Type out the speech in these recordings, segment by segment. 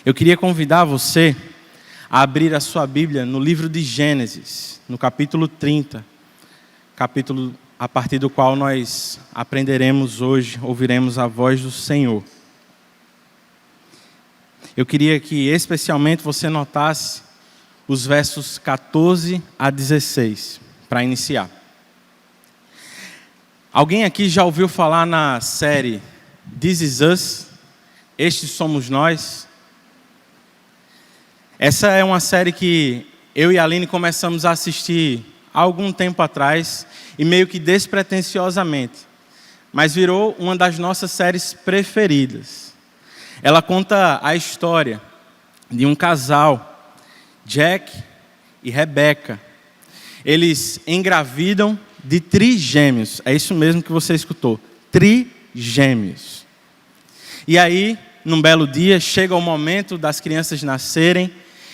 Eu queria convidar você a abrir a sua Bíblia no livro de Gênesis, no capítulo 30, capítulo a partir do qual nós aprenderemos hoje, ouviremos a voz do Senhor. Eu queria que especialmente você notasse os versos 14 a 16, para iniciar. Alguém aqui já ouviu falar na série This Is Us? Estes Somos Nós? Essa é uma série que eu e a Aline começamos a assistir há algum tempo atrás, e meio que despretensiosamente, mas virou uma das nossas séries preferidas. Ela conta a história de um casal, Jack e Rebecca. Eles engravidam de trigêmeos, é isso mesmo que você escutou, trigêmeos. E aí, num belo dia, chega o momento das crianças nascerem.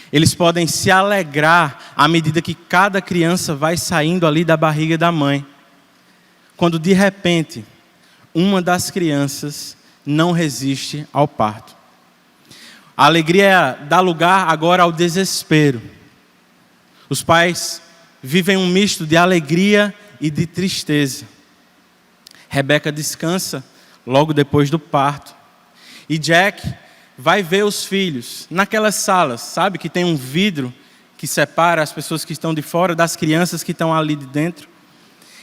Eles podem se alegrar à medida que cada criança vai saindo ali da barriga da mãe. Quando de repente, uma das crianças não resiste ao parto. A alegria dá lugar agora ao desespero. Os pais vivem um misto de alegria e de tristeza. Rebeca descansa logo depois do parto. E Jack vai ver os filhos naquelas salas, sabe, que tem um vidro que separa as pessoas que estão de fora das crianças que estão ali de dentro.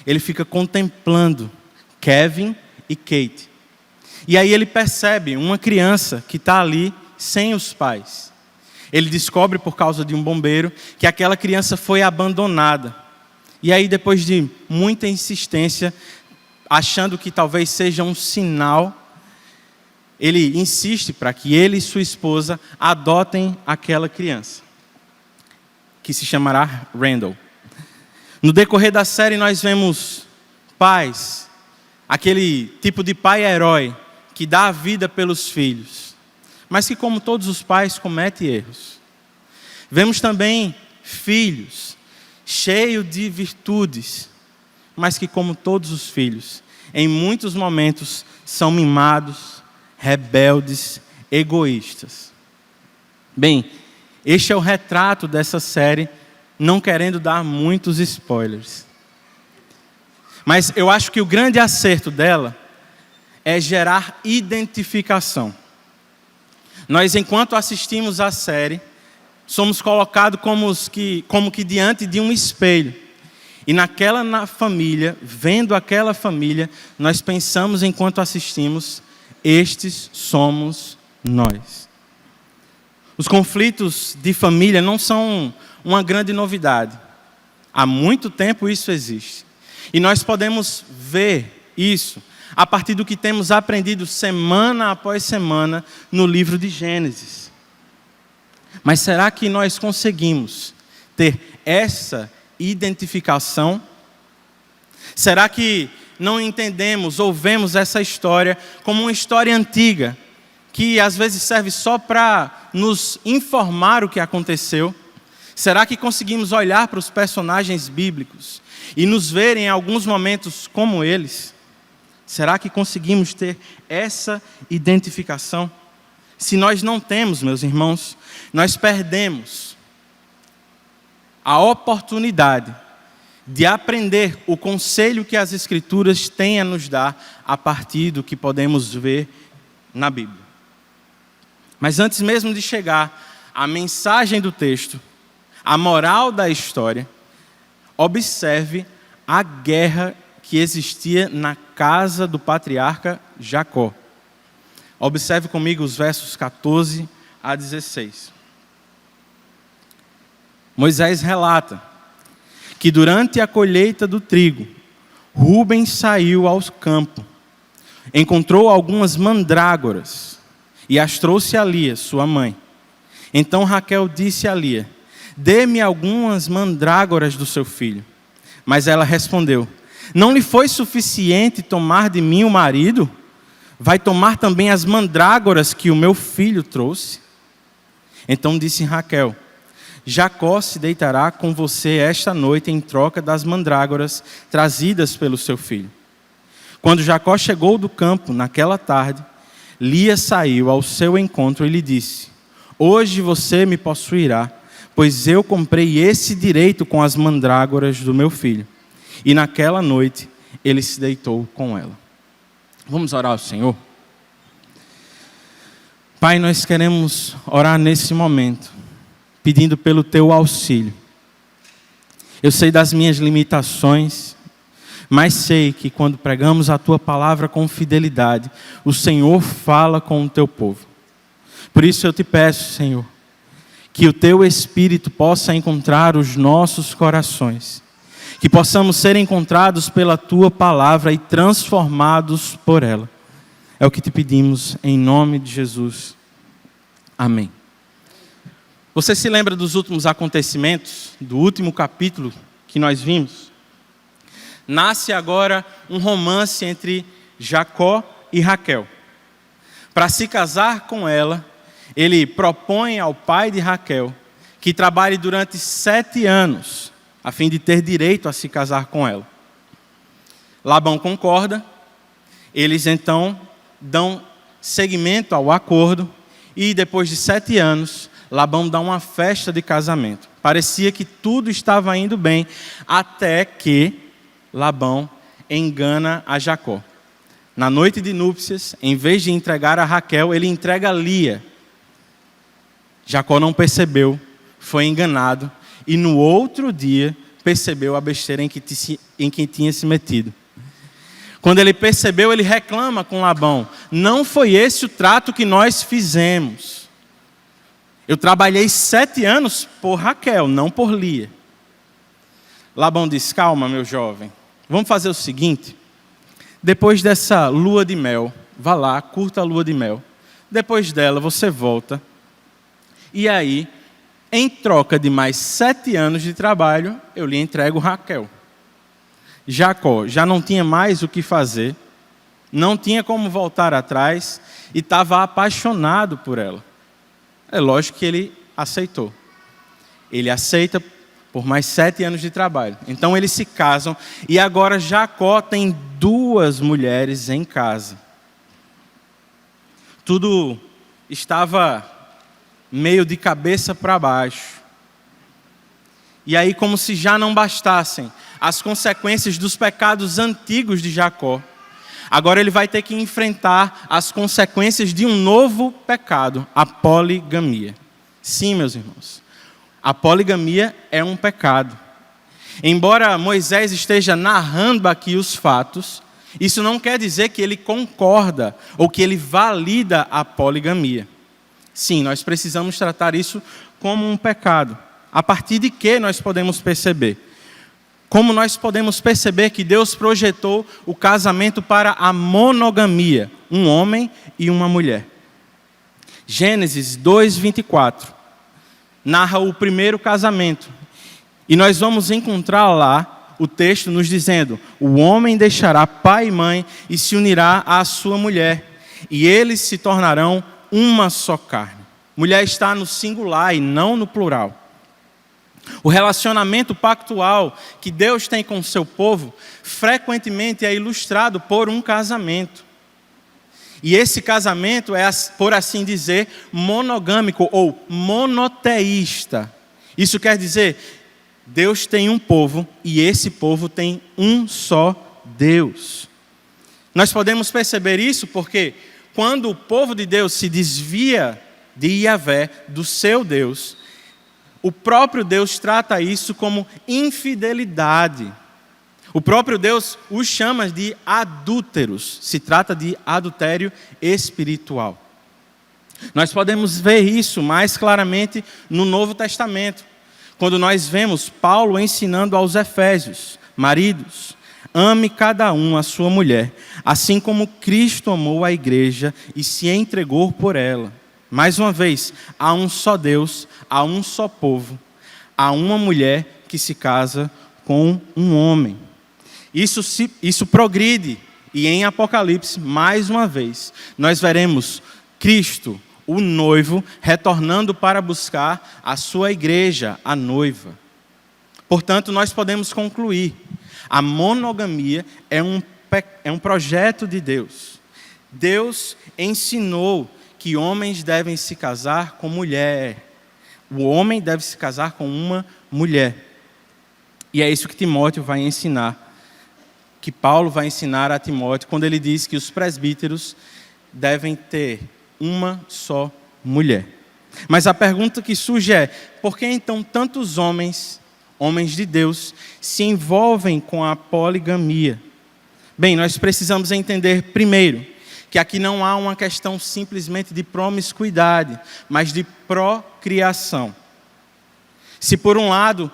Ele fica contemplando Kevin e Kate. E aí ele percebe uma criança que está ali sem os pais. Ele descobre, por causa de um bombeiro, que aquela criança foi abandonada. E aí, depois de muita insistência, achando que talvez seja um sinal, ele insiste para que ele e sua esposa adotem aquela criança, que se chamará Randall. No decorrer da série nós vemos pais, aquele tipo de pai herói, que dá a vida pelos filhos, mas que, como todos os pais, comete erros. Vemos também filhos, cheios de virtudes, mas que, como todos os filhos, em muitos momentos são mimados, rebeldes, egoístas. Bem, este é o retrato dessa série, não querendo dar muitos spoilers. Mas eu acho que o grande acerto dela é gerar identificação. Nós, enquanto assistimos a série, somos colocados como que diante de um espelho. E naquela família, vendo aquela família, nós pensamos enquanto assistimos: estes somos nós. Os conflitos de família não são uma grande novidade. Há muito tempo isso existe. E nós podemos ver isso a partir do que temos aprendido semana após semana no livro de Gênesis. Mas será que nós conseguimos ter essa identificação? Será que não entendemos ou vemos essa história como uma história antiga, que às vezes serve só para nos informar o que aconteceu? Será que conseguimos olhar para os personagens bíblicos e nos ver em alguns momentos como eles? Será que conseguimos ter essa identificação? Se nós não temos, meus irmãos, nós perdemos a oportunidade de aprender o conselho que as Escrituras têm a nos dar a partir do que podemos ver na Bíblia. Mas antes mesmo de chegar à mensagem do texto, a moral da história, observe a guerra que existia na casa do patriarca Jacó. Observe comigo os versos 14 a 16. Moisés relata que durante a colheita do trigo, Rúben saiu ao campo, encontrou algumas mandrágoras e as trouxe a Lia, sua mãe. Então Raquel disse a Lia: dê-me algumas mandrágoras do seu filho. Mas ela respondeu: não lhe foi suficiente tomar de mim o marido? Vai tomar também as mandrágoras que o meu filho trouxe? Então disse Raquel: Jacó se deitará com você esta noite em troca das mandrágoras trazidas pelo seu filho. Quando Jacó chegou do campo naquela tarde, Lia saiu ao seu encontro e lhe disse: hoje você me possuirá, pois eu comprei esse direito com as mandrágoras do meu filho. E naquela noite ele se deitou com ela. Vamos orar ao Senhor? Pai, nós queremos orar nesse momento, pedindo pelo teu auxílio. Eu sei das minhas limitações, mas sei que quando pregamos a tua palavra com fidelidade, o Senhor fala com o teu povo. Por isso eu te peço, Senhor, que o teu Espírito possa encontrar os nossos corações, que possamos ser encontrados pela tua palavra e transformados por ela. É o que te pedimos em nome de Jesus. Amém. Você se lembra dos últimos acontecimentos, do último capítulo que nós vimos? Nasce agora um romance entre Jacó e Raquel. Para se casar com ela, ele propõe ao pai de Raquel que trabalhe durante 7 anos, a fim de ter direito a se casar com ela. Labão concorda, eles então dão seguimento ao acordo e depois de 7 anos, Labão dá uma festa de casamento. Parecia que tudo estava indo bem, até que Labão engana a Jacó. Na noite de núpcias, em vez de entregar a Raquel, ele entrega a Lia. Jacó não percebeu, foi enganado, e no outro dia percebeu a besteira em que tinha se metido. Quando ele percebeu, ele reclama com Labão: não foi esse o trato que nós fizemos. Eu trabalhei 7 anos por Raquel, não por Lia. Labão diz: calma, meu jovem, vamos fazer o seguinte. Depois dessa lua de mel, vá lá, curta a lua de mel. Depois dela, você volta. E aí, em troca de mais 7 anos de trabalho, eu lhe entrego Raquel. Jacó já não tinha mais o que fazer, não tinha como voltar atrás e estava apaixonado por ela. É lógico que ele aceitou. Ele aceita por mais 7 anos de trabalho. Então eles se casam e agora Jacó tem 2 mulheres em casa. Tudo estava meio de cabeça para baixo. E aí, como se já não bastassem as consequências dos pecados antigos de Jacó, agora ele vai ter que enfrentar as consequências de um novo pecado, a poligamia. Sim, meus irmãos, a poligamia é um pecado. Embora Moisés esteja narrando aqui os fatos, isso não quer dizer que ele concorda ou que ele valida a poligamia. Sim, nós precisamos tratar isso como um pecado. A partir de que nós podemos perceber? Como nós podemos perceber que Deus projetou o casamento para a monogamia, um homem e uma mulher. Gênesis 2:24 narra o primeiro casamento. E nós vamos encontrar lá o texto nos dizendo: o homem deixará pai e mãe e se unirá à sua mulher, e eles se tornarão uma só carne. Mulher está no singular e não no plural. O relacionamento pactual que Deus tem com o seu povo frequentemente é ilustrado por um casamento. E esse casamento é, por assim dizer, monogâmico ou monoteísta. Isso quer dizer, Deus tem um povo e esse povo tem um só Deus. Nós podemos perceber isso porque quando o povo de Deus se desvia de Yahvé, do seu Deus, o próprio Deus trata isso como infidelidade. O próprio Deus os chama de adúlteros. Se trata de adultério espiritual. Nós podemos ver isso mais claramente no Novo Testamento, quando nós vemos Paulo ensinando aos Efésios: maridos, ame cada um a sua mulher, assim como Cristo amou a igreja e se entregou por ela. Mais uma vez, há um só Deus, há um só povo, há uma mulher que se casa com um homem. Isso progride, e em Apocalipse, mais uma vez, nós veremos Cristo, o noivo, retornando para buscar a sua igreja, a noiva. Portanto, nós podemos concluir, a monogamia é um projeto de Deus. Deus ensinou que homens devem se casar com mulher. O homem deve se casar com uma mulher. E é isso que Timóteo vai ensinar, que Paulo vai ensinar a Timóteo, quando ele diz que os presbíteros devem ter uma só mulher. Mas a pergunta que surge é, por que então tantos homens de Deus, se envolvem com a poligamia? Bem, nós precisamos entender primeiro, que aqui não há uma questão simplesmente de promiscuidade, mas de procriação. Se por um lado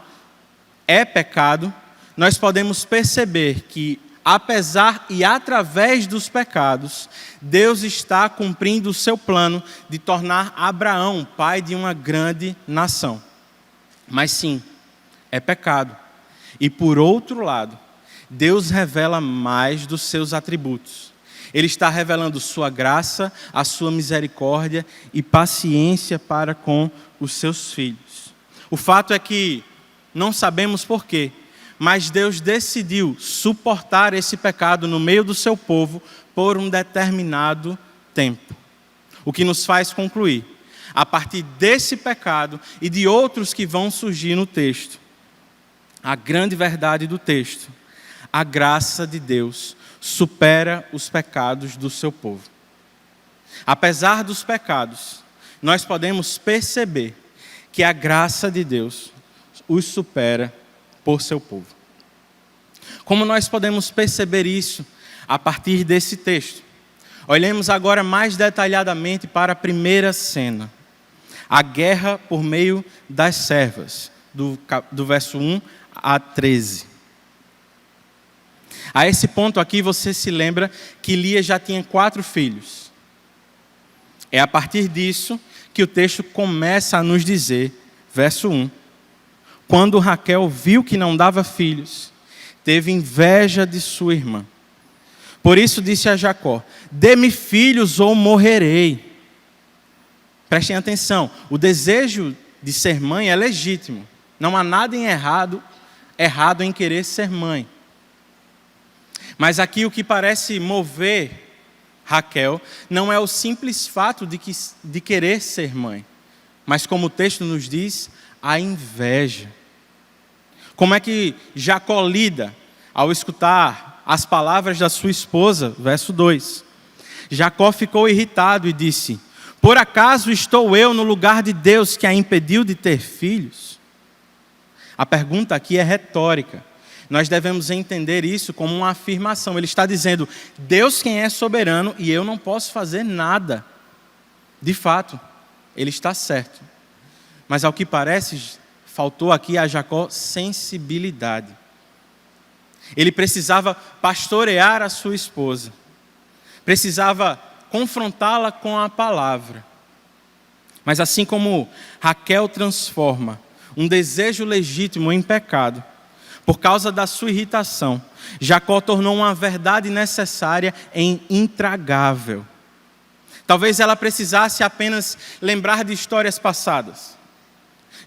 é pecado, nós podemos perceber que, apesar e através dos pecados, Deus está cumprindo o seu plano de tornar Abraão pai de uma grande nação. Mas sim, é pecado. E por outro lado, Deus revela mais dos seus atributos. Ele está revelando sua graça, a sua misericórdia e paciência para com os seus filhos. O fato é que não sabemos porquê, mas Deus decidiu suportar esse pecado no meio do seu povo por um determinado tempo. O que nos faz concluir, a partir desse pecado e de outros que vão surgir no texto, a grande verdade do texto: a graça de Deus supera os pecados do seu povo. Apesar dos pecados, nós podemos perceber que a graça de Deus os supera por seu povo. Como nós podemos perceber isso a partir desse texto? Olhemos agora mais detalhadamente para a primeira cena, a guerra por meio das servas, do verso 1 a 13. A esse ponto aqui você se lembra que Lia já tinha 4 filhos. É a partir disso que o texto começa a nos dizer, verso 1, quando Raquel viu que não dava filhos, teve inveja de sua irmã. Por isso disse a Jacó: dê-me filhos ou morrerei. Prestem atenção, o desejo de ser mãe é legítimo. Não há nada errado em querer ser mãe. Mas aqui o que parece mover Raquel não é o simples fato de querer ser mãe, mas, como o texto nos diz, a inveja. Como é que Jacó lida ao escutar as palavras da sua esposa? Verso 2. Jacó ficou irritado e disse: por acaso estou eu no lugar de Deus que a impediu de ter filhos? A pergunta aqui é retórica. Nós devemos entender isso como uma afirmação. Ele está dizendo: Deus quem é soberano e eu não posso fazer nada. De fato, ele está certo. Mas ao que parece, faltou aqui a Jacó sensibilidade. Ele precisava pastorear a sua esposa. Precisava confrontá-la com a palavra. Mas assim como Raquel transforma um desejo legítimo em pecado, por causa da sua irritação, Jacó tornou uma verdade necessária em intragável. Talvez ela precisasse apenas lembrar de histórias passadas.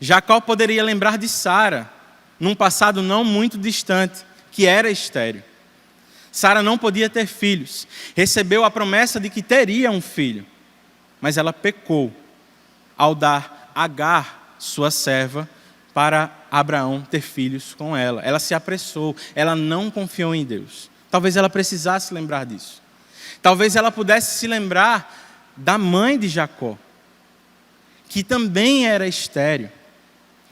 Jacó poderia lembrar de Sara, num passado não muito distante, que era estéril. Sara não podia ter filhos. Recebeu a promessa de que teria um filho, mas ela pecou ao dar Agar, sua serva, para Abraão ter filhos com ela. Ela se apressou, ela não confiou em Deus. Talvez ela precisasse lembrar disso. Talvez ela pudesse se lembrar da mãe de Jacó, que também era estéril.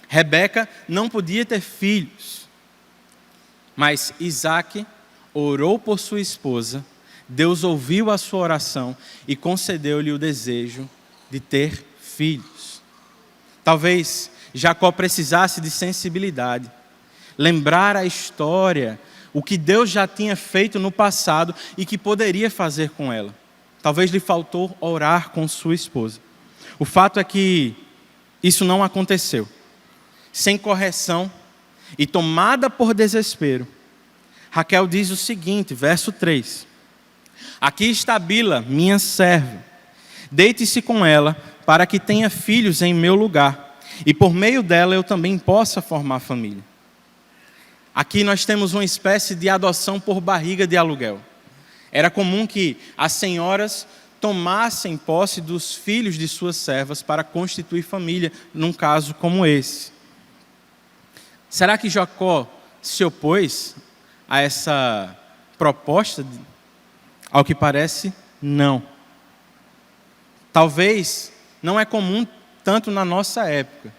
Rebeca não podia ter filhos, mas Isaac orou por sua esposa, Deus ouviu a sua oração e concedeu-lhe o desejo de ter filhos. Talvez Jacó precisasse de sensibilidade, lembrar a história, o que Deus já tinha feito no passado e que poderia fazer com ela. Talvez lhe faltou orar com sua esposa. O fato é que isso não aconteceu. Sem correção e tomada por desespero, Raquel diz o seguinte, verso 3. Aqui está Bila, minha serva. Deite-se com ela para que tenha filhos em meu lugar. E por meio dela eu também possa formar família. Aqui nós temos uma espécie de adoção por barriga de aluguel. Era comum que as senhoras tomassem posse dos filhos de suas servas para constituir família, num caso como esse. Será que Jacó se opôs a essa proposta? Ao que parece, não. Talvez não é comum tanto na nossa época,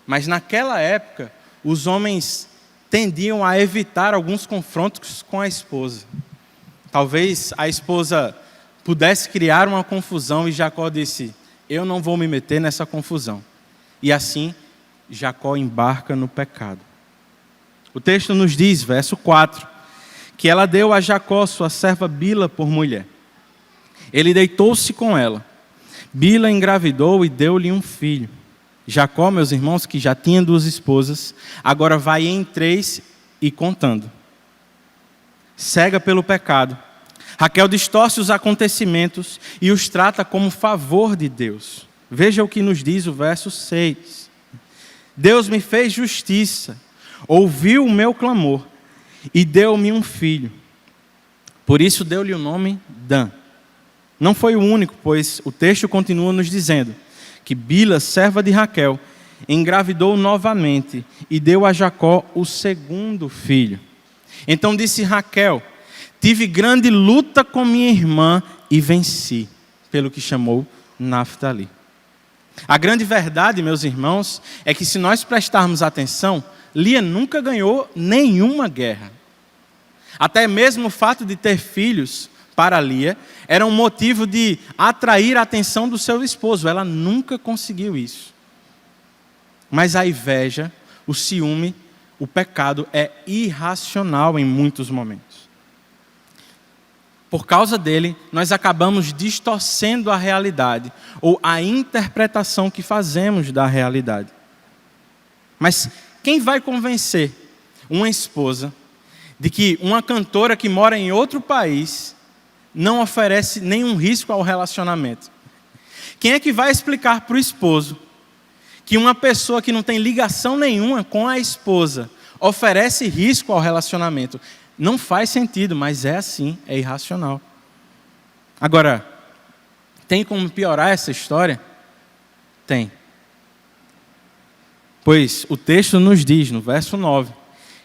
mas naquela época os homens tendiam a evitar alguns confrontos com a esposa. Talvez a esposa pudesse criar uma confusão e Jacó disse: eu não vou me meter nessa confusão. E assim Jacó embarca no pecado. O texto nos diz, verso 4, que ela deu a Jacó sua serva Bila por mulher. Ele deitou-se com ela. Bila engravidou e deu-lhe um filho. Jacó, meus irmãos, que já tinha 2 esposas, agora vai em 3 e contando. Cega pelo pecado, Raquel distorce os acontecimentos e os trata como favor de Deus. Veja o que nos diz o verso 6. Deus me fez justiça, ouviu o meu clamor e deu-me um filho. Por isso deu-lhe o nome Dan. Não foi o único, pois o texto continua nos dizendo que Bila, serva de Raquel, engravidou novamente e deu a Jacó o 2º filho. Então disse Raquel: tive grande luta com minha irmã e venci, pelo que chamou Naftali. A grande verdade, meus irmãos, é que se nós prestarmos atenção, Lia nunca ganhou nenhuma guerra. Até mesmo o fato de ter filhos para Lia era um motivo de atrair a atenção do seu esposo. Ela nunca conseguiu isso. Mas a inveja, o ciúme, o pecado é irracional em muitos momentos. Por causa dele, nós acabamos distorcendo a realidade ou a interpretação que fazemos da realidade. Mas quem vai convencer uma esposa de que uma cantora que mora em outro país não oferece nenhum risco ao relacionamento? Quem é que vai explicar para o esposo que uma pessoa que não tem ligação nenhuma com a esposa oferece risco ao relacionamento? Não faz sentido, mas é assim, é irracional. Agora, tem como piorar essa história? Tem. Pois o texto nos diz, no verso 9,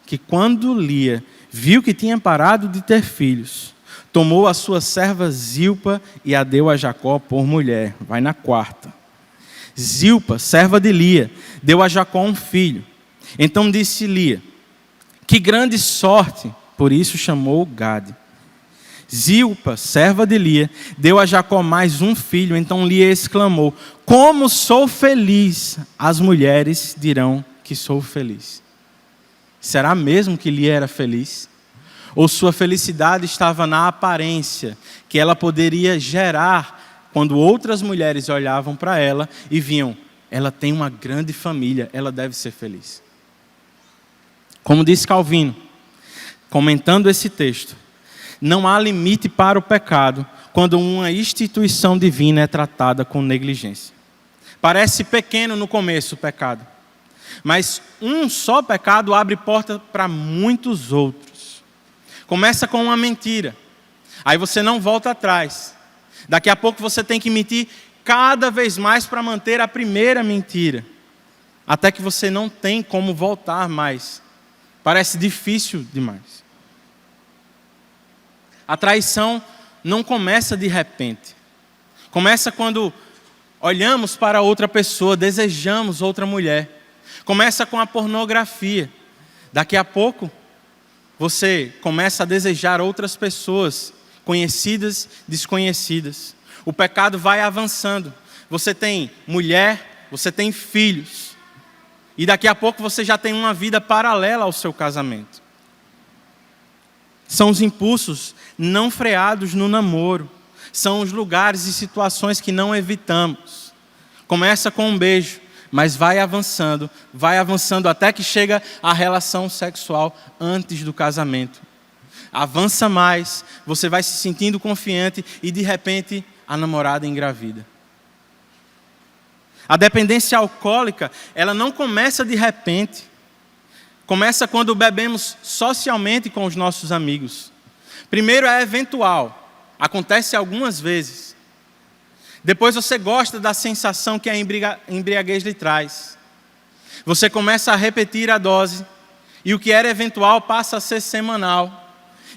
que quando Lia viu que tinha parado de ter filhos, tomou a sua serva Zilpa e a deu a Jacó por mulher. Vai na 4ª. Zilpa, serva de Lia, deu a Jacó um filho. Então disse Lia: que grande sorte! Por isso chamou Gade. Zilpa, serva de Lia, deu a Jacó mais um filho. Então Lia exclamou: como sou feliz! As mulheres dirão que sou feliz. Será mesmo que Lia era feliz? Ou sua felicidade estava na aparência que ela poderia gerar quando outras mulheres olhavam para ela e viam: ela tem uma grande família, ela deve ser feliz. Como disse Calvino, comentando esse texto, não há limite para o pecado quando uma instituição divina é tratada com negligência. Parece pequeno no começo o pecado, mas um só pecado abre porta para muitos outros. Começa com uma mentira, aí você não volta atrás. Daqui a pouco você tem que mentir cada vez mais para manter a primeira mentira, até que você não tem como voltar mais. Parece difícil demais. A traição não começa de repente. Começa quando olhamos para outra pessoa, desejamos outra mulher. Começa com a pornografia. Daqui a pouco, você começa a desejar outras pessoas, conhecidas, desconhecidas. O pecado vai avançando. Você tem mulher, você tem filhos. E daqui a pouco você já tem uma vida paralela ao seu casamento. São os impulsos não freados no namoro. São os lugares e situações que não evitamos. Começa com um beijo, mas vai avançando até que chega a relação sexual antes do casamento. Avança mais, você vai se sentindo confiante e de repente a namorada engravida. A dependência alcoólica, ela não começa de repente. Começa quando bebemos socialmente com os nossos amigos. Primeiro é eventual, acontece algumas vezes. Depois você gosta da sensação que a embriaguez lhe traz. Você começa a repetir a dose, e o que era eventual passa a ser semanal.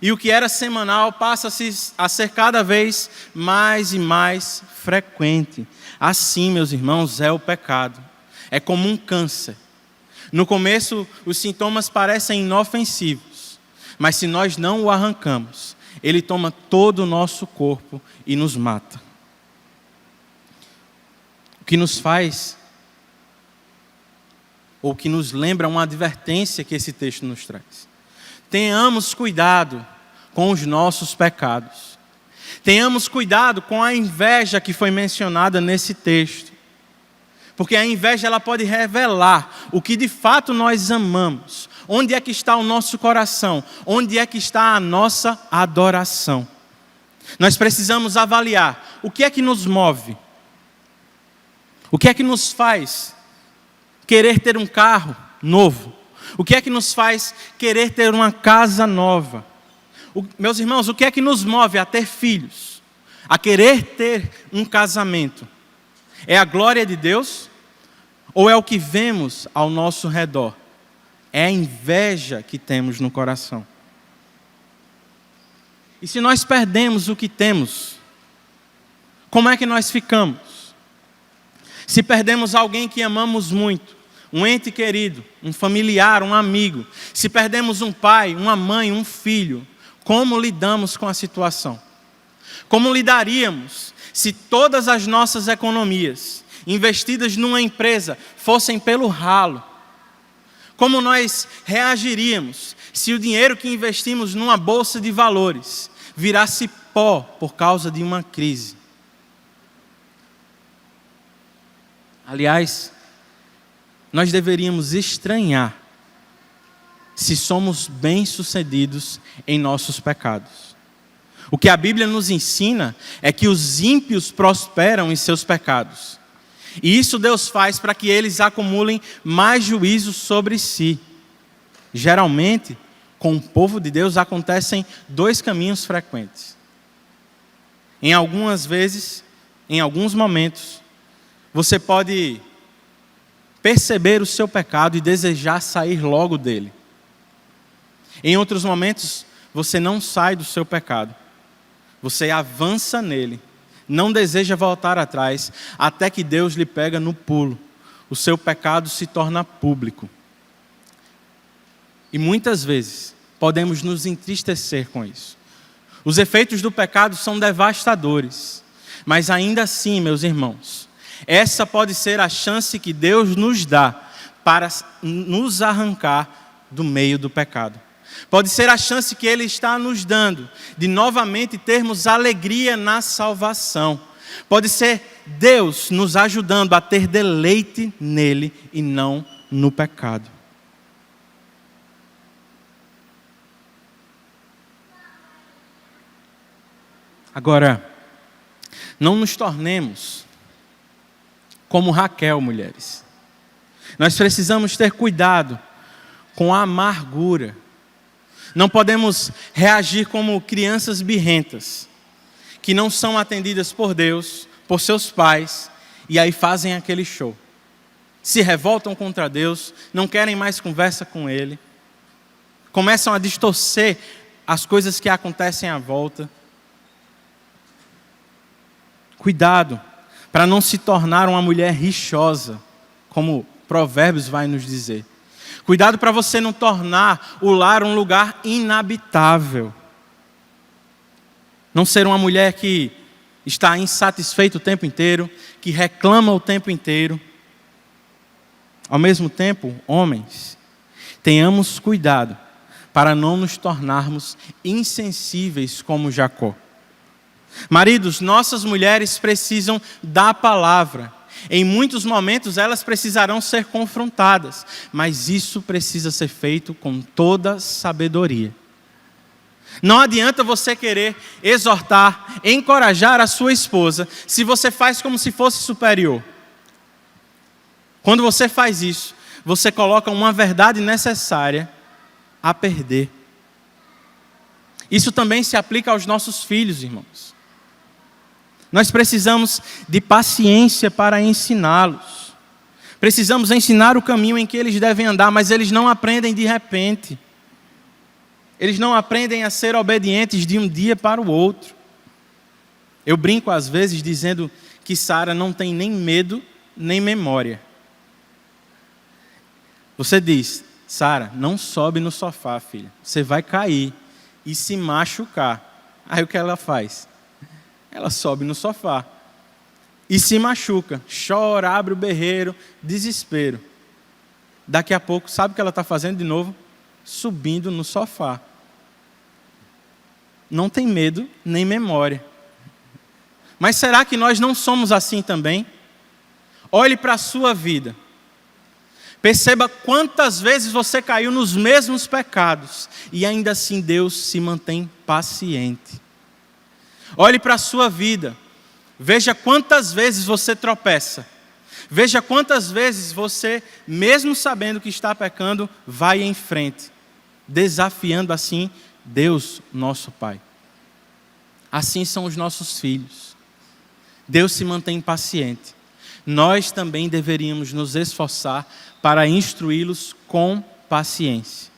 E o que era semanal passa a ser cada vez mais e mais frequente. Assim, meus irmãos, é o pecado. É como um câncer. No começo, os sintomas parecem inofensivos, mas se nós não o arrancamos, ele toma todo o nosso corpo e nos mata. O que nos faz, ou que nos lembra uma advertência que esse texto nos traz. Tenhamos cuidado com os nossos pecados. Tenhamos cuidado com a inveja que foi mencionada nesse texto. Porque a inveja ela pode revelar o que de fato nós amamos. Onde é que está o nosso coração? Onde é que está a nossa adoração? Nós precisamos avaliar o que é que nos move. O que é que nos faz querer ter um carro novo? O que é que nos faz querer ter uma casa nova? Meus irmãos, o que é que nos move a ter filhos? A querer ter um casamento? É a glória de Deus? Ou é o que vemos ao nosso redor? É a inveja que temos no coração. E se nós perdemos o que temos, como é que nós ficamos? Se perdemos alguém que amamos muito, um ente querido, um familiar, um amigo, se perdemos um pai, uma mãe, um filho, como lidamos com a situação? Como lidaríamos se todas as nossas economias investidas numa empresa fossem pelo ralo? Como nós reagiríamos se o dinheiro que investimos numa bolsa de valores virasse pó por causa de uma crise? Aliás, nós deveríamos estranhar se somos bem-sucedidos em nossos pecados. O que a Bíblia nos ensina é que os ímpios prosperam em seus pecados. E isso Deus faz para que eles acumulem mais juízo sobre si. Geralmente, com o povo de Deus acontecem dois caminhos frequentes. Em algumas vezes, em alguns momentos, você pode perceber o seu pecado e desejar sair logo dele. Em outros momentos, você não sai do seu pecado. Você avança nele, não deseja voltar atrás, até que Deus lhe pega no pulo. O seu pecado se torna público. E muitas vezes, podemos nos entristecer com isso. Os efeitos do pecado são devastadores. Mas ainda assim, meus irmãos, essa pode ser a chance que Deus nos dá para nos arrancar do meio do pecado. Pode ser a chance que Ele está nos dando de novamente termos alegria na salvação. Pode ser Deus nos ajudando a ter deleite nele e não no pecado. Agora, não nos tornemos como Raquel, mulheres. Nós precisamos ter cuidado com a amargura. Não podemos reagir como crianças birrentas, que não são atendidas por Deus, por seus pais, e aí fazem aquele show. Se revoltam contra Deus, não querem mais conversa com Ele, começam a distorcer as coisas que acontecem à volta. Cuidado, para não se tornar uma mulher rixosa, como Provérbios vai nos dizer. Cuidado para você não tornar o lar um lugar inabitável. Não ser uma mulher que está insatisfeita o tempo inteiro, que reclama o tempo inteiro. Ao mesmo tempo, homens, tenhamos cuidado para não nos tornarmos insensíveis como Jacó. Maridos, nossas mulheres precisam da palavra. Em muitos momentos elas precisarão ser confrontadas, mas isso precisa ser feito com toda sabedoria. Não adianta você querer exortar, encorajar a sua esposa, se você faz como se fosse superior. Quando você faz isso, você coloca uma verdade necessária a perder. Isso também se aplica aos nossos filhos, irmãos. Nós precisamos de paciência para ensiná-los. Precisamos ensinar o caminho em que eles devem andar, mas eles não aprendem de repente. Eles não aprendem a ser obedientes de um dia para o outro. Eu brinco às vezes dizendo que Sara não tem nem medo, nem memória. Você diz, Sara, não sobe no sofá, filha. Você vai cair e se machucar. Aí o que ela faz? Ela sobe no sofá e se machuca. Chora, abre o berreiro, desespero. Daqui a pouco, sabe o que ela está fazendo de novo? Subindo no sofá. Não tem medo, nem memória. Mas será que nós não somos assim também? Olhe para a sua vida. Perceba quantas vezes você caiu nos mesmos pecados e ainda assim Deus se mantém paciente. Olhe para a sua vida. Veja quantas vezes você tropeça. Veja quantas vezes você, mesmo sabendo que está pecando, vai em frente, desafiando assim Deus, nosso Pai. Assim são os nossos filhos. Deus se mantém paciente. Nós também deveríamos nos esforçar para instruí-los com paciência,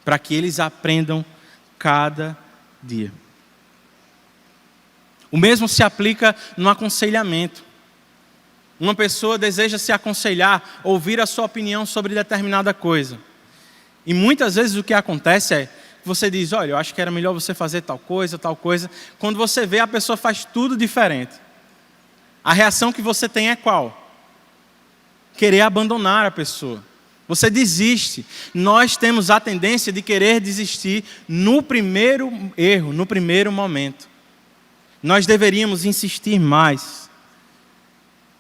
para que eles aprendam cada dia. O mesmo se aplica no aconselhamento. Uma pessoa deseja se aconselhar, ouvir a sua opinião sobre determinada coisa. E muitas vezes o que acontece é, você diz, olha, eu acho que era melhor você fazer tal coisa. Quando você vê, a pessoa faz tudo diferente. A reação que você tem é qual? Querer abandonar a pessoa. Você desiste. Nós temos a tendência de querer desistir no primeiro erro, no primeiro momento. Nós deveríamos insistir mais.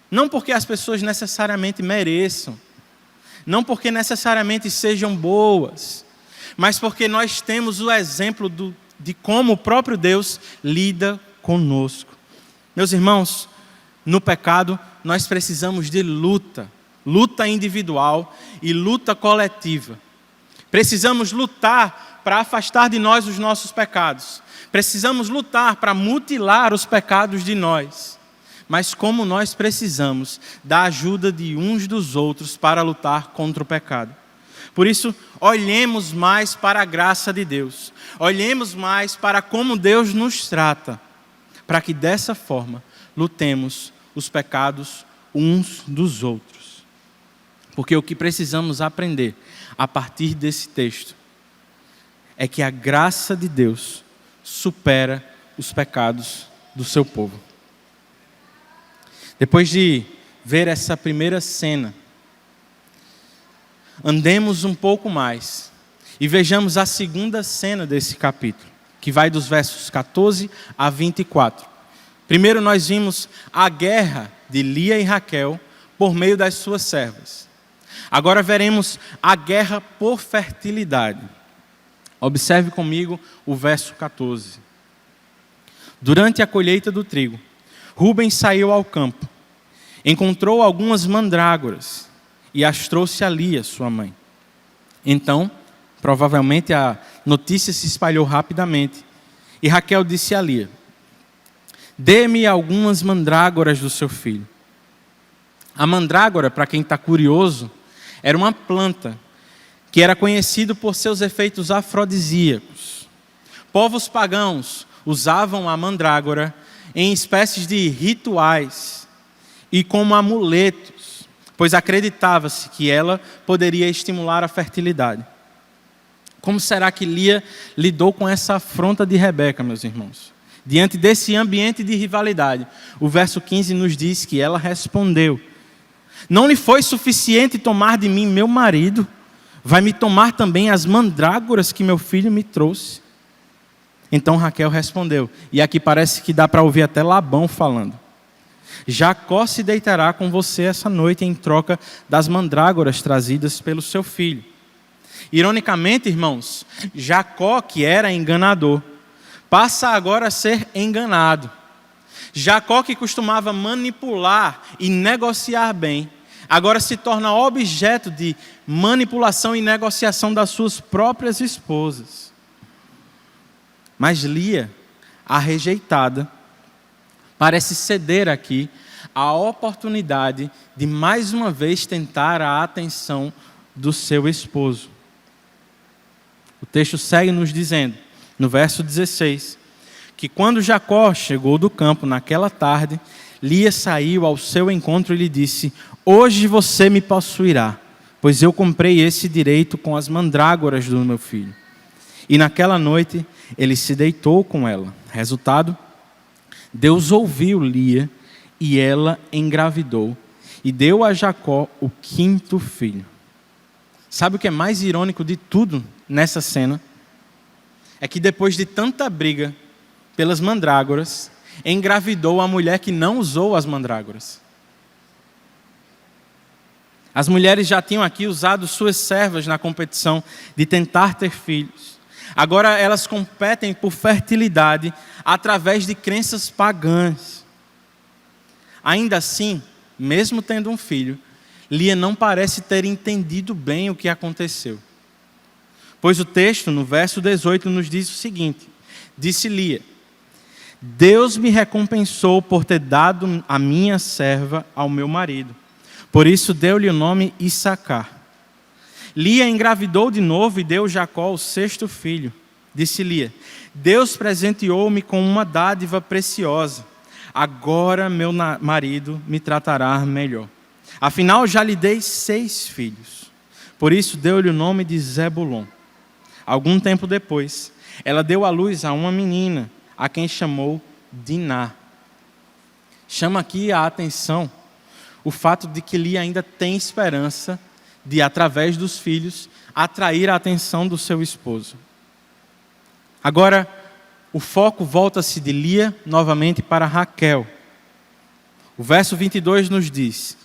Não porque as pessoas necessariamente mereçam. Não porque necessariamente sejam boas. Mas porque nós temos o exemplo de como o próprio Deus lida conosco. Meus irmãos, no pecado nós precisamos de luta. Luta individual e luta coletiva. Precisamos lutar para afastar de nós os nossos pecados. Precisamos lutar para mutilar os pecados de nós. Mas como nós precisamos da ajuda de uns dos outros para lutar contra o pecado. Por isso, olhemos mais para a graça de Deus. Olhemos mais para como Deus nos trata. Para que dessa forma lutemos os pecados uns dos outros. Porque o que precisamos aprender a partir desse texto é que a graça de Deus supera os pecados do seu povo. Depois de ver essa primeira cena, andemos um pouco mais e vejamos a segunda cena desse capítulo, que vai dos versos 14 a 24. Primeiro nós vimos a guerra de Lia e Raquel por meio das suas servas. Agora veremos a guerra por fertilidade. Observe comigo o verso 14. Durante a colheita do trigo, Rubens saiu ao campo, encontrou algumas mandrágoras e as trouxe a Lia, sua mãe. Então, provavelmente a notícia se espalhou rapidamente e Raquel disse a Lia, dê-me algumas mandrágoras do seu filho. A mandrágora, para quem está curioso, era uma planta que era conhecida por seus efeitos afrodisíacos. Povos pagãos usavam a mandrágora em espécies de rituais e como amuletos, pois acreditava-se que ela poderia estimular a fertilidade. Como será que Lia lidou com essa afronta de Rebeca, meus irmãos? Diante desse ambiente de rivalidade, o verso 15 nos diz que ela respondeu, não lhe foi suficiente tomar de mim meu marido, vai me tomar também as mandrágoras que meu filho me trouxe. Então Raquel respondeu, e aqui parece que dá para ouvir até Labão falando. Jacó se deitará com você essa noite em troca das mandrágoras trazidas pelo seu filho. Ironicamente, irmãos, Jacó, que era enganador, passa agora a ser enganado. Jacó, que costumava manipular e negociar bem, agora se torna objeto de manipulação e negociação das suas próprias esposas. Mas Lia, a rejeitada, parece ceder aqui a oportunidade de mais uma vez tentar a atenção do seu esposo. O texto segue nos dizendo, no verso 16, que quando Jacó chegou do campo naquela tarde, Lia saiu ao seu encontro e lhe disse: hoje você me possuirá, pois eu comprei esse direito com as mandrágoras do meu filho. E naquela noite ele se deitou com ela. Resultado, Deus ouviu Lia e ela engravidou e deu a Jacó o 5º filho. Sabe o que é mais irônico de tudo nessa cena? É que depois de tanta briga pelas mandrágoras, engravidou a mulher que não usou as mandrágoras. As mulheres já tinham aqui usado suas servas na competição de tentar ter filhos. Agora elas competem por fertilidade através de crenças pagãs. Ainda assim, mesmo tendo um filho, Lia não parece ter entendido bem o que aconteceu. Pois o texto, no verso 18, nos diz o seguinte: disse Lia: Deus me recompensou por ter dado a minha serva ao meu marido. Por isso deu-lhe o nome Issacar. Lia engravidou de novo e deu Jacó o 6º filho. Disse Lia: Deus presenteou-me com uma dádiva preciosa. Agora meu marido me tratará melhor. Afinal, já lhe dei 6 filhos. Por isso deu-lhe o nome de Zebulon. Algum tempo depois, ela deu à luz a uma menina, a quem chamou Diná. Chama aqui a atenção o fato de que Lia ainda tem esperança de, através dos filhos, atrair a atenção do seu esposo. Agora, o foco volta-se de Lia novamente para Raquel. O verso 22 nos diz: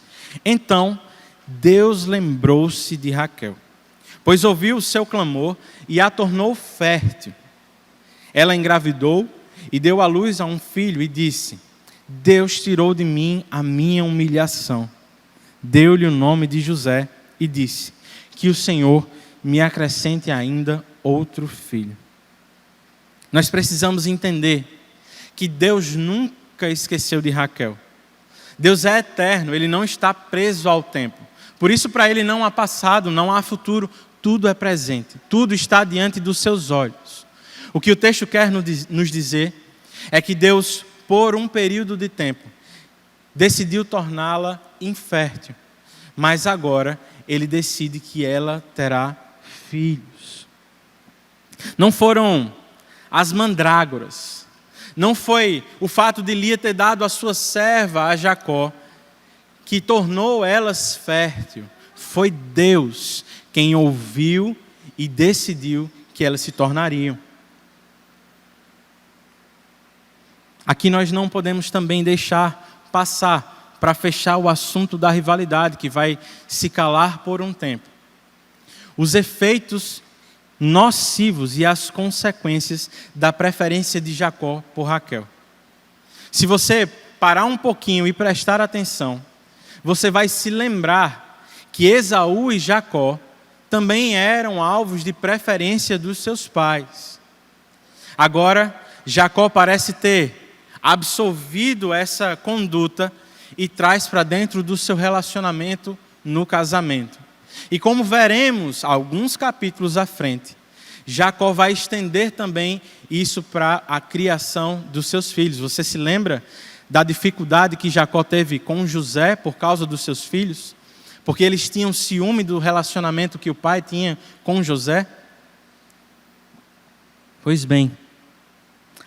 Então Deus lembrou-se de Raquel, pois ouviu o seu clamor e a tornou fértil. Ela engravidou e deu à luz a um filho e disse: Deus tirou de mim a minha humilhação. Deu-lhe o nome de José e disse: que o Senhor me acrescente ainda outro filho. Nós precisamos entender que Deus nunca esqueceu de Raquel. Deus é eterno, Ele não está preso ao tempo. Por isso, para Ele não há passado, não há futuro, tudo é presente, tudo está diante dos seus olhos. O que o texto quer nos dizer é que Deus, por um período de tempo, decidiu torná-la infértil, mas agora Ele decide que ela terá filhos. Não foram as mandrágoras, não foi o fato de Lia ter dado a sua serva a Jacó que tornou elas fértil. Foi Deus quem ouviu e decidiu que elas se tornariam. Aqui nós não podemos também deixar passar para fechar o assunto da rivalidade que vai se calar por um tempo. Os efeitos nocivos e as consequências da preferência de Jacó por Raquel. Se você parar um pouquinho e prestar atenção, você vai se lembrar que Esaú e Jacó também eram alvos de preferência dos seus pais. Agora, Jacó parece ter absolvido essa conduta e traz para dentro do seu relacionamento no casamento. E como veremos alguns capítulos à frente, Jacó vai estender também isso para a criação dos seus filhos. Você se lembra da dificuldade que Jacó teve com José por causa dos seus filhos? Porque eles tinham ciúme do relacionamento que o pai tinha com José? Pois bem,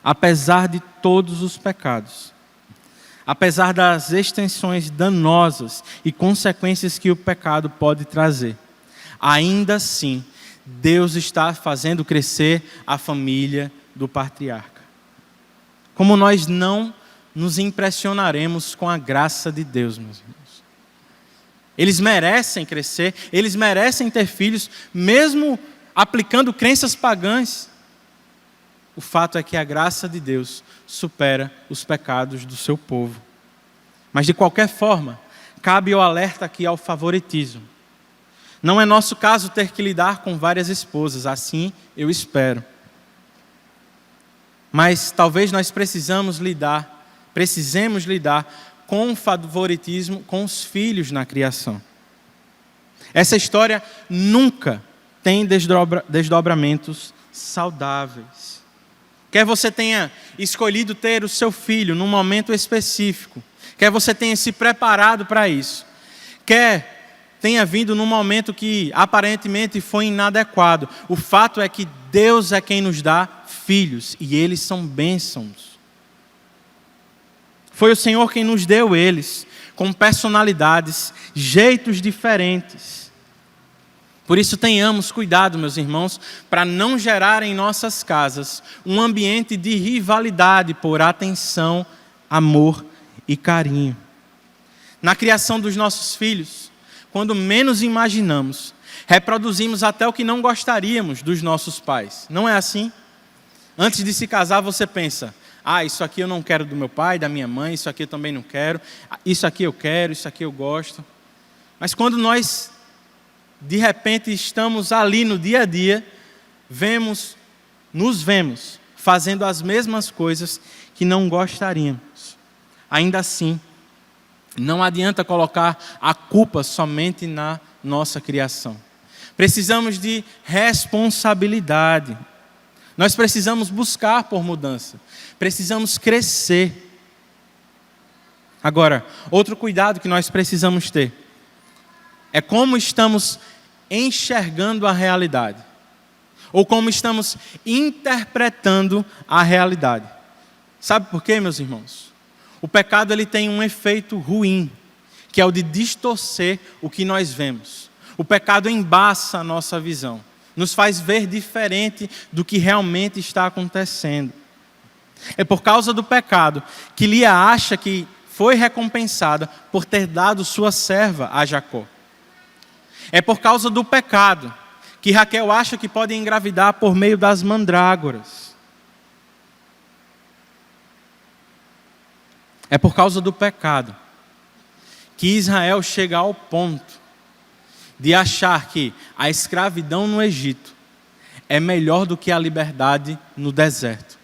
apesar de todos os pecados, apesar das extensões danosas e consequências que o pecado pode trazer, ainda assim, Deus está fazendo crescer a família do patriarca. Como nós não nos impressionaremos com a graça de Deus, meus irmãos? Eles merecem crescer, eles merecem ter filhos, mesmo aplicando crenças pagãs. O fato é que a graça de Deus supera os pecados do seu povo. Mas de qualquer forma, cabe o alerta aqui ao favoritismo. Não é nosso caso ter que lidar com várias esposas, assim eu espero. Mas talvez nós precisamos lidar precisemos lidar com o favoritismo com os filhos na criação. Essa história nunca tem desdobramentos saudáveis. Quer você tenha escolhido ter o seu filho num momento específico, quer você tenha se preparado para isso, quer tenha vindo num momento que aparentemente foi inadequado, o fato é que Deus é quem nos dá filhos e eles são bênçãos. Foi o Senhor quem nos deu eles, com personalidades, jeitos diferentes. Por isso tenhamos cuidado, meus irmãos, para não gerar em nossas casas um ambiente de rivalidade por atenção, amor e carinho. Na criação dos nossos filhos, quando menos imaginamos, reproduzimos até o que não gostaríamos dos nossos pais. Não é assim? Antes de se casar, você pensa: isso aqui eu não quero do meu pai, da minha mãe, isso aqui eu também não quero, isso aqui eu quero, isso aqui eu gosto. Mas quando nós, de repente, estamos ali no dia a dia, nos vemos fazendo as mesmas coisas que não gostaríamos. Ainda assim, não adianta colocar a culpa somente na nossa criação. Precisamos de responsabilidade. Nós precisamos buscar por mudança. Precisamos crescer. Agora, outro cuidado que nós precisamos ter é como estamos enxergando a realidade, ou como estamos interpretando a realidade. Sabe por quê, meus irmãos? O pecado ele tem um efeito ruim, que é o de distorcer o que nós vemos. O pecado embaça a nossa visão, nos faz ver diferente do que realmente está acontecendo. É por causa do pecado que Lia acha que foi recompensada por ter dado sua serva a Jacó. É por causa do pecado que Raquel acha que pode engravidar por meio das mandrágoras. É por causa do pecado que Israel chega ao ponto de achar que a escravidão no Egito é melhor do que a liberdade no deserto.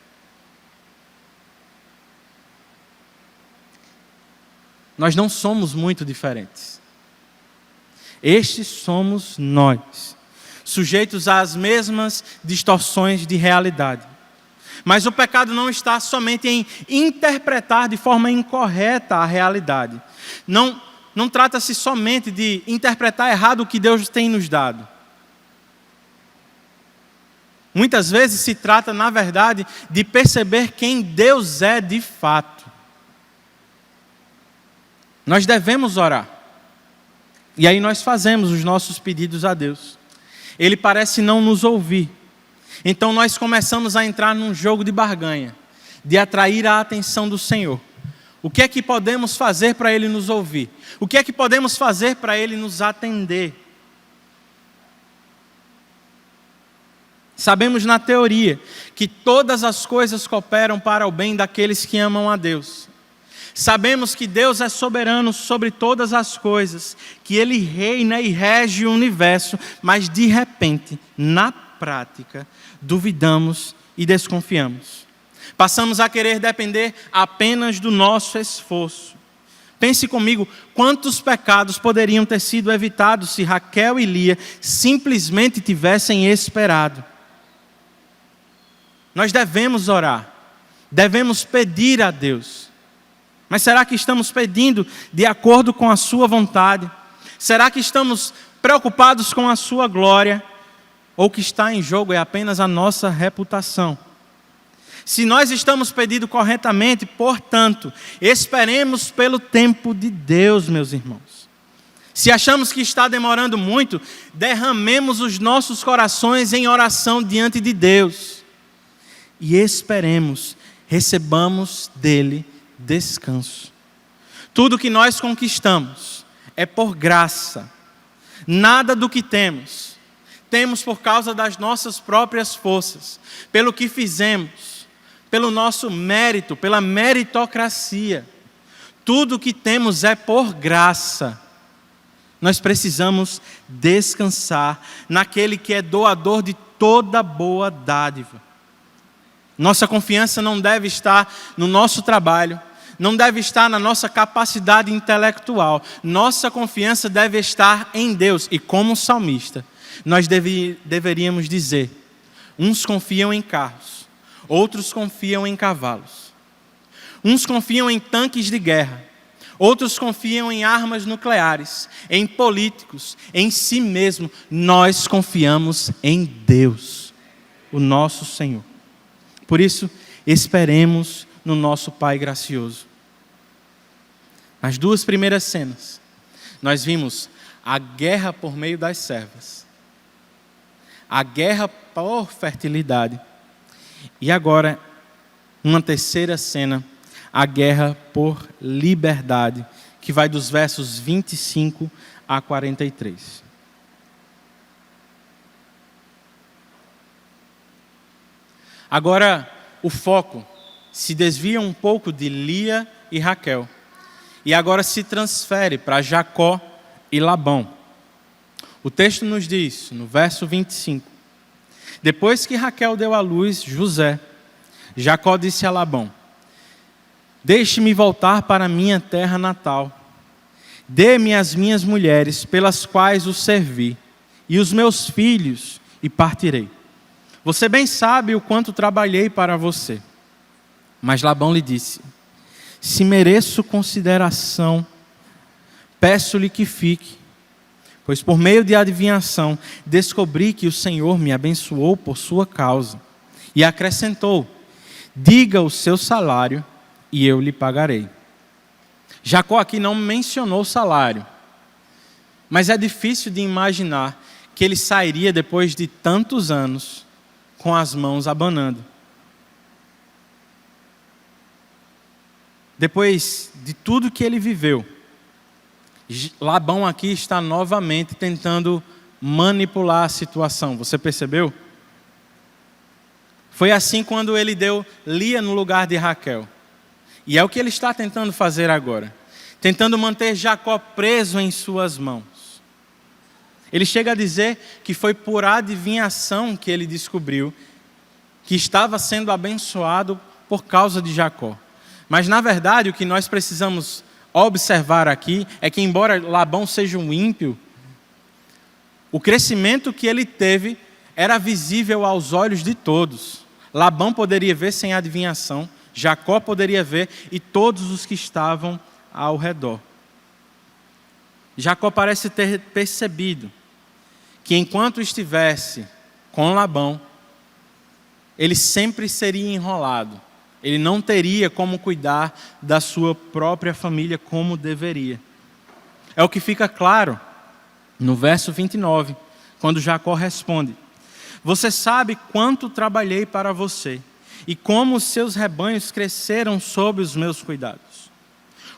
Nós não somos muito diferentes. Estes somos nós, sujeitos às mesmas distorções de realidade. Mas o pecado não está somente em interpretar de forma incorreta a realidade. Não trata-se somente de interpretar errado o que Deus tem nos dado. Muitas vezes se trata, na verdade, de perceber quem Deus é de fato. Nós devemos orar. E aí nós fazemos os nossos pedidos a Deus. Ele parece não nos ouvir. Então nós começamos a entrar num jogo de barganha, de atrair a atenção do Senhor. O que é que podemos fazer para Ele nos ouvir? O que é que podemos fazer para Ele nos atender? Sabemos na teoria que todas as coisas cooperam para o bem daqueles que amam a Deus. Sabemos que Deus é soberano sobre todas as coisas, que Ele reina e rege o universo, mas de repente, na prática, duvidamos e desconfiamos. Passamos a querer depender apenas do nosso esforço. Pense comigo, quantos pecados poderiam ter sido evitados se Raquel e Lia simplesmente tivessem esperado? Nós devemos orar, devemos pedir a Deus. Mas será que estamos pedindo de acordo com a sua vontade? Será que estamos preocupados com a sua glória? Ou o que está em jogo é apenas a nossa reputação? Se nós estamos pedindo corretamente, portanto, esperemos pelo tempo de Deus, meus irmãos. Se achamos que está demorando muito, derramemos os nossos corações em oração diante de Deus. E esperemos, recebamos dele descanso. Tudo que nós conquistamos é por graça. Nada do que temos por causa das nossas próprias forças, pelo que fizemos, pelo nosso mérito, pela meritocracia. Tudo que temos é por graça. Nós precisamos descansar naquele que é doador de toda boa dádiva. Nossa confiança não deve estar no nosso trabalho, não deve estar na nossa capacidade intelectual. Nossa confiança deve estar em Deus. E como salmista, nós deveríamos dizer: uns confiam em carros, outros confiam em cavalos. Uns confiam em tanques de guerra, outros confiam em armas nucleares, em políticos, em si mesmo. Nós confiamos em Deus, o nosso Senhor. Por isso, esperemos no nosso Pai gracioso. Nas duas primeiras cenas, nós vimos a guerra por meio das servas, a guerra por fertilidade, e agora, uma terceira cena, a guerra por liberdade, que vai dos versos 25 a 43. Agora, o foco se desvia um pouco de Lia e Raquel, e agora se transfere para Jacó e Labão. O texto nos diz, no verso 25: depois que Raquel deu à luz José, Jacó disse a Labão: deixe-me voltar para minha terra natal. Dê-me as minhas mulheres, pelas quais o servi, e os meus filhos, e partirei. Você bem sabe o quanto trabalhei para você. Mas Labão lhe disse: se mereço consideração, peço-lhe que fique, pois por meio de adivinhação descobri que o Senhor me abençoou por sua causa. E acrescentou: diga o seu salário e eu lhe pagarei. Jacó aqui não mencionou salário, mas é difícil de imaginar que ele sairia depois de tantos anos com as mãos abanando. Depois de tudo que ele viveu, Labão aqui está novamente tentando manipular a situação. Você percebeu? Foi assim quando ele deu Lia no lugar de Raquel. E é o que ele está tentando fazer agora. Tentando manter Jacó preso em suas mãos. Ele chega a dizer que foi por adivinhação que ele descobriu que estava sendo abençoado por causa de Jacó. Mas na verdade o que nós precisamos observar aqui é que, embora Labão seja um ímpio, o crescimento que ele teve era visível aos olhos de todos. Labão poderia ver sem adivinhação, Jacó poderia ver, e todos os que estavam ao redor. Jacó parece ter percebido que enquanto estivesse com Labão, ele sempre seria enrolado. Ele não teria como cuidar da sua própria família como deveria. É o que fica claro no verso 29, quando Jacó responde: você sabe quanto trabalhei para você e como os seus rebanhos cresceram sob os meus cuidados.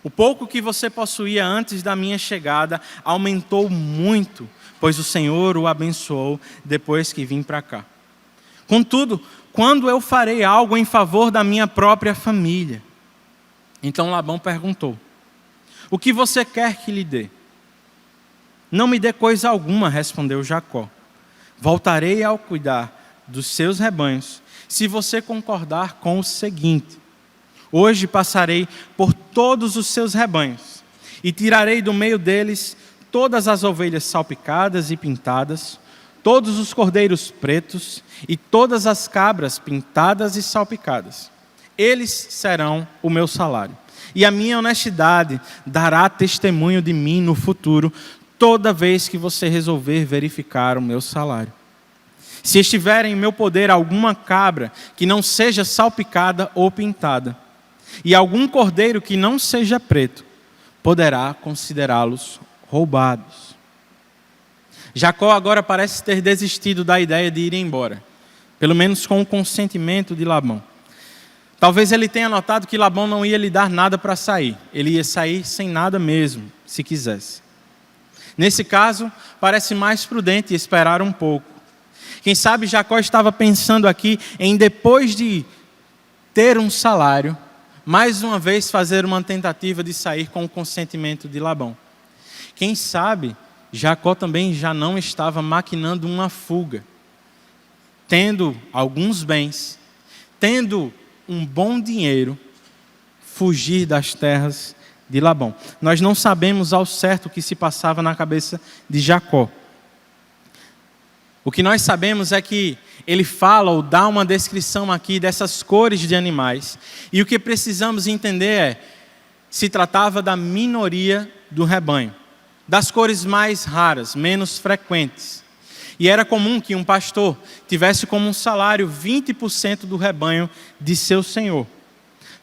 O pouco que você possuía antes da minha chegada aumentou muito, pois o Senhor o abençoou depois que vim para cá. Contudo, quando eu farei algo em favor da minha própria família? Então Labão perguntou: o que você quer que lhe dê? Não me dê coisa alguma, respondeu Jacó. Voltarei ao cuidar dos seus rebanhos, se você concordar com o seguinte: hoje passarei por todos os seus rebanhos e tirarei do meio deles todas as ovelhas salpicadas e pintadas, todos os cordeiros pretos e todas as cabras pintadas e salpicadas. Eles serão o meu salário. E a minha honestidade dará testemunho de mim no futuro, toda vez que você resolver verificar o meu salário. Se estiver em meu poder alguma cabra que não seja salpicada ou pintada, e algum cordeiro que não seja preto, poderá considerá-los roubados. Jacó agora parece ter desistido da ideia de ir embora, pelo menos com o consentimento de Labão. Talvez ele tenha notado que Labão não ia lhe dar nada para sair. Ele ia sair sem nada mesmo, se quisesse. Nesse caso, parece mais prudente esperar um pouco. Quem sabe Jacó estava pensando aqui em, depois de ter um salário, mais uma vez fazer uma tentativa de sair com o consentimento de Labão. Quem sabe Jacó também já não estava maquinando uma fuga, tendo alguns bens, tendo um bom dinheiro, fugir das terras de Labão. Nós não sabemos ao certo o que se passava na cabeça de Jacó. O que nós sabemos é que ele fala ou dá uma descrição aqui dessas cores de animais. E o que precisamos entender é, se tratava da minoria do rebanho, das cores mais raras, menos frequentes. E era comum que um pastor tivesse como um salário 20% do rebanho de seu senhor.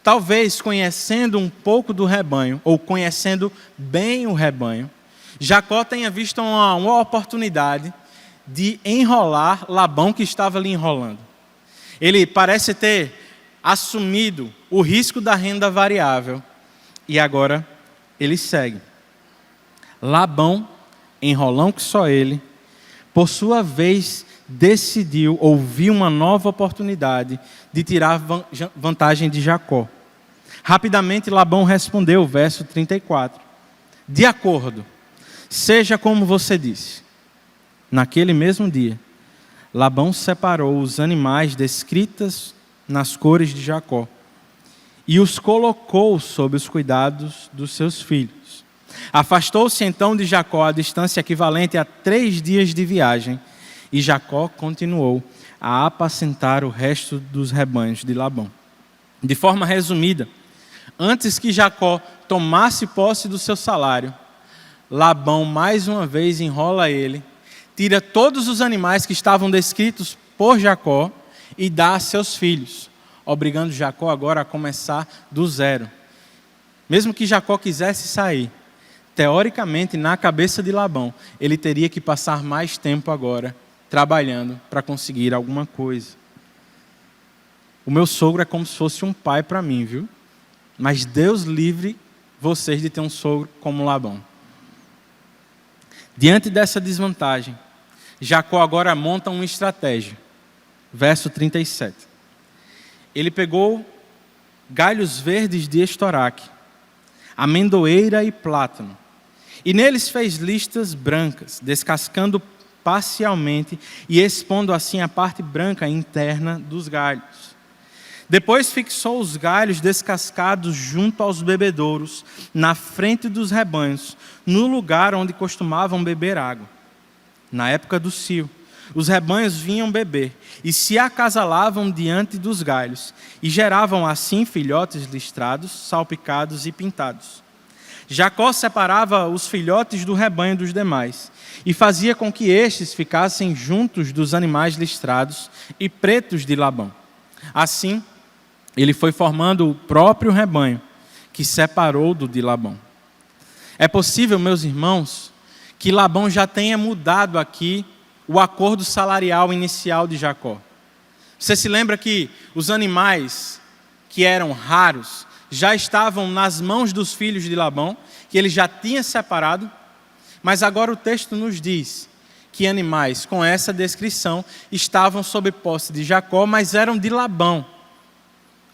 Talvez conhecendo um pouco do rebanho, ou conhecendo bem o rebanho, Jacó tenha visto uma oportunidade de enrolar Labão, que estava ali enrolando. Ele parece ter assumido o risco da renda variável e agora ele segue. Labão, enrolão que só ele, por sua vez decidiu ou viu uma nova oportunidade de tirar vantagem de Jacó. Rapidamente Labão respondeu, verso 34. De acordo, seja como você disse. Naquele mesmo dia, Labão separou os animais descritos nas cores de Jacó e os colocou sob os cuidados dos seus filhos. Afastou-se então de Jacó a distância equivalente a 3 dias de viagem, e Jacó continuou a apacentar o resto dos rebanhos de Labão. De forma resumida, antes que Jacó tomasse posse do seu salário, Labão mais uma vez enrola ele, tira todos os animais que estavam descritos por Jacó e dá a seus filhos, obrigando Jacó agora a começar do zero. Mesmo que Jacó quisesse sair, teoricamente, na cabeça de Labão, ele teria que passar mais tempo agora trabalhando para conseguir alguma coisa. O meu sogro é como se fosse um pai para mim, viu? Mas Deus livre vocês de ter um sogro como Labão. Diante dessa desvantagem, Jacó agora monta uma estratégia. Verso 37. Ele pegou galhos verdes de estoraque, amendoeira e plátano, e neles fez listas brancas, descascando parcialmente e expondo assim a parte branca interna dos galhos. Depois fixou os galhos descascados junto aos bebedouros, na frente dos rebanhos, no lugar onde costumavam beber água. Na época do cio, os rebanhos vinham beber e se acasalavam diante dos galhos, e geravam assim filhotes listrados, salpicados e pintados. Jacó separava os filhotes do rebanho dos demais, e fazia com que estes ficassem juntos dos animais listrados e pretos de Labão. Assim, ele foi formando o próprio rebanho, que separou do de Labão. É possível, meus irmãos, que Labão já tenha mudado aqui o acordo salarial inicial de Jacó. Você se lembra que os animais que eram raros já estavam nas mãos dos filhos de Labão, que ele já tinha separado, mas agora o texto nos diz que animais com essa descrição estavam sob posse de Jacó, mas eram de Labão.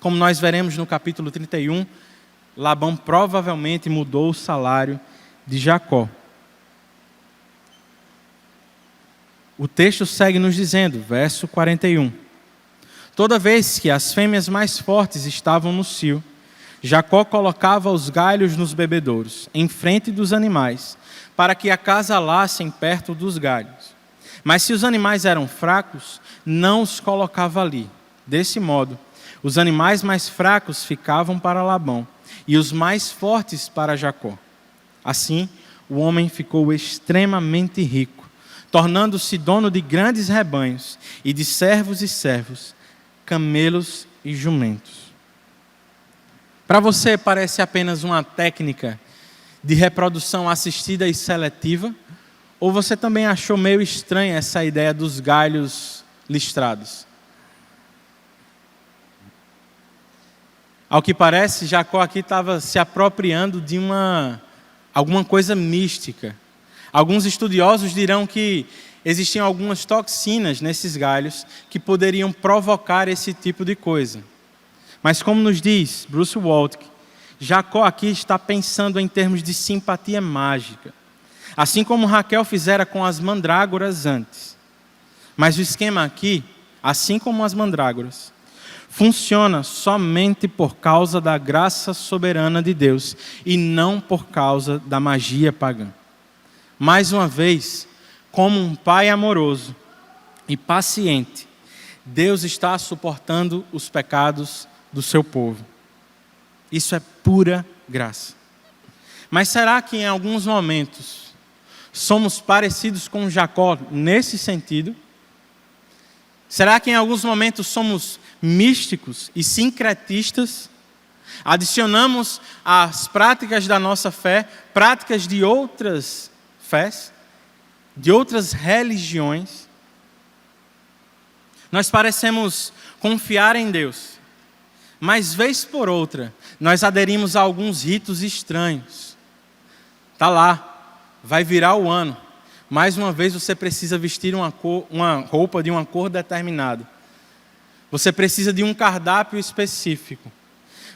Como nós veremos no capítulo 31, Labão provavelmente mudou o salário de Jacó. O texto segue nos dizendo, verso 41. Toda vez que as fêmeas mais fortes estavam no cio, Jacó colocava os galhos nos bebedouros, em frente dos animais, para que acasalassem perto dos galhos. Mas se os animais eram fracos, não os colocava ali. Desse modo, os animais mais fracos ficavam para Labão, e os mais fortes para Jacó. Assim, o homem ficou extremamente rico, tornando-se dono de grandes rebanhos, e de servos e servos, camelos e jumentos. Para você parece apenas uma técnica de reprodução assistida e seletiva? Ou você também achou meio estranha essa ideia dos galhos listrados? Ao que parece, Jacó aqui estava se apropriando de alguma coisa mística. Alguns estudiosos dirão que existiam algumas toxinas nesses galhos que poderiam provocar esse tipo de coisa. Mas como nos diz Bruce Waltke, Jacó aqui está pensando em termos de simpatia mágica, assim como Raquel fizera com as mandrágoras antes. Mas o esquema aqui, assim como as mandrágoras, funciona somente por causa da graça soberana de Deus e não por causa da magia pagã. Mais uma vez, como um pai amoroso e paciente, Deus está suportando os pecados do seu povo. Isso é pura graça. Mas será que em alguns momentos somos parecidos com Jacó nesse sentido? Será que em alguns momentos somos místicos e sincretistas? Adicionamos às práticas da nossa fé práticas de outras fés, de outras religiões? Nós parecemos confiar em Deus, mas vez por outra, nós aderimos a alguns ritos estranhos. Está lá, vai virar o ano. Mais uma vez você precisa vestir uma roupa de uma cor determinada. Você precisa de um cardápio específico.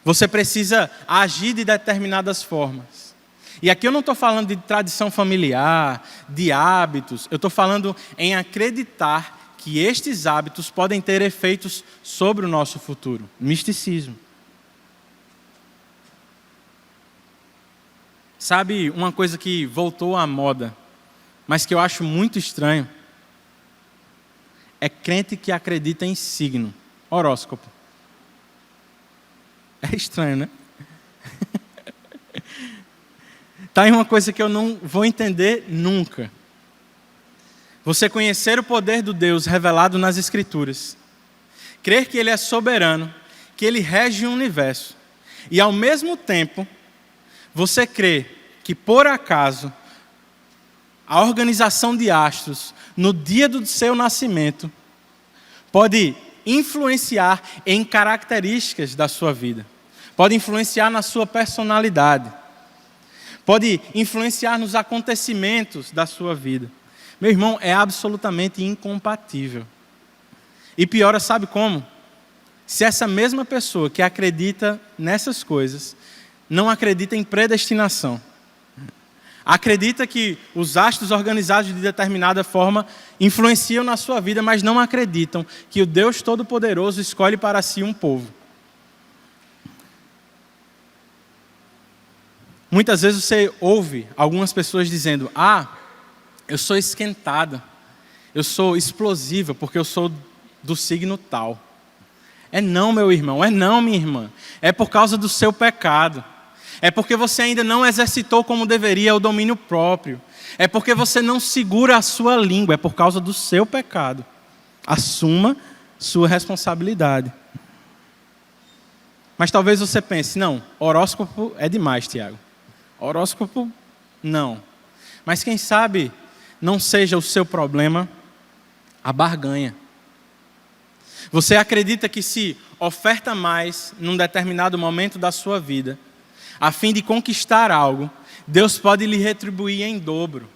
Você precisa agir de determinadas formas. E aqui eu não estou falando de tradição familiar, de hábitos. Eu estou falando em acreditar que estes hábitos podem ter efeitos sobre o nosso futuro. Misticismo. Sabe uma coisa que voltou à moda, mas que eu acho muito estranho? É crente que acredita em signo, horóscopo. É estranho, né? Tá aí uma coisa que eu não vou entender nunca. Você conhecer o poder do Deus revelado nas Escrituras, crer que Ele é soberano, que Ele rege o universo, e ao mesmo tempo, você crê que por acaso, a organização de astros, no dia do seu nascimento, pode influenciar em características da sua vida, pode influenciar na sua personalidade, pode influenciar nos acontecimentos da sua vida. Meu irmão, é absolutamente incompatível. E pior, sabe como? Se essa mesma pessoa que acredita nessas coisas, não acredita em predestinação, acredita que os astros organizados de determinada forma influenciam na sua vida, mas não acreditam que o Deus Todo-Poderoso escolhe para si um povo. Muitas vezes você ouve algumas pessoas dizendo: eu sou esquentada, eu sou explosiva porque eu sou do signo tal. É não, meu irmão, é não, minha irmã. É por causa do seu pecado. É porque você ainda não exercitou como deveria o domínio próprio. É porque você não segura a sua língua. É por causa do seu pecado. Assuma sua responsabilidade. Mas talvez você pense: não, horóscopo é demais, Tiago. Horóscopo, não. Mas quem sabe não seja o seu problema a barganha. Você acredita que se oferta mais num determinado momento da sua vida, a fim de conquistar algo, Deus pode lhe retribuir em dobro.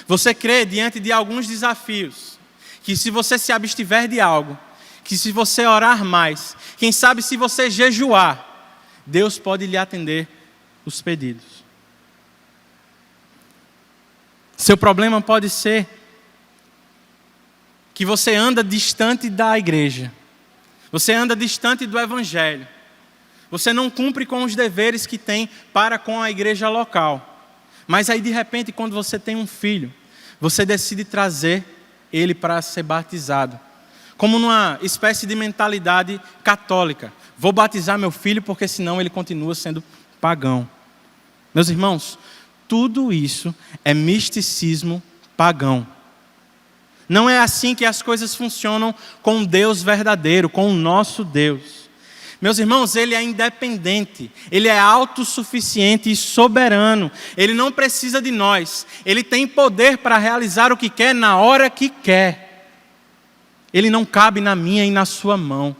Você crê diante de alguns desafios, que se você se abstiver de algo, que se você orar mais, quem sabe se você jejuar, Deus pode lhe atender os pedidos. Seu problema pode ser que você anda distante da igreja, você anda distante do evangelho, você não cumpre com os deveres que tem para com a igreja local, mas aí de repente quando você tem um filho, você decide trazer ele para ser batizado, como numa espécie de mentalidade católica: vou batizar meu filho porque senão ele continua sendo pagão. Meus irmãos, tudo isso é misticismo pagão. Não é assim que as coisas funcionam com o Deus verdadeiro, com o nosso Deus. Meus irmãos, Ele é independente, Ele é autossuficiente e soberano. Ele não precisa de nós. Ele tem poder para realizar o que quer na hora que quer. Ele não cabe na minha e na sua mão.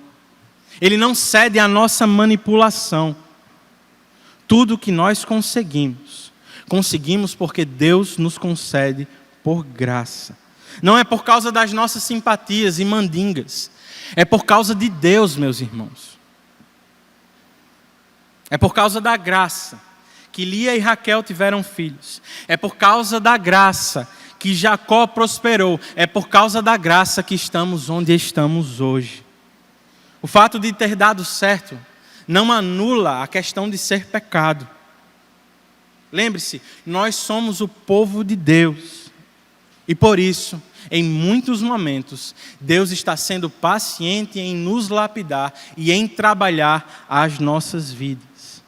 Ele não cede à nossa manipulação. Tudo que nós conseguimos porque Deus nos concede por graça. Não é por causa das nossas simpatias e mandingas. É por causa de Deus, meus irmãos. É por causa da graça que Lia e Raquel tiveram filhos. É por causa da graça que Jacó prosperou. É por causa da graça que estamos onde estamos hoje. O fato de ter dado certo não anula a questão de ser pecado. Lembre-se, nós somos o povo de Deus. E por isso, em muitos momentos, Deus está sendo paciente em nos lapidar e em trabalhar as nossas vidas.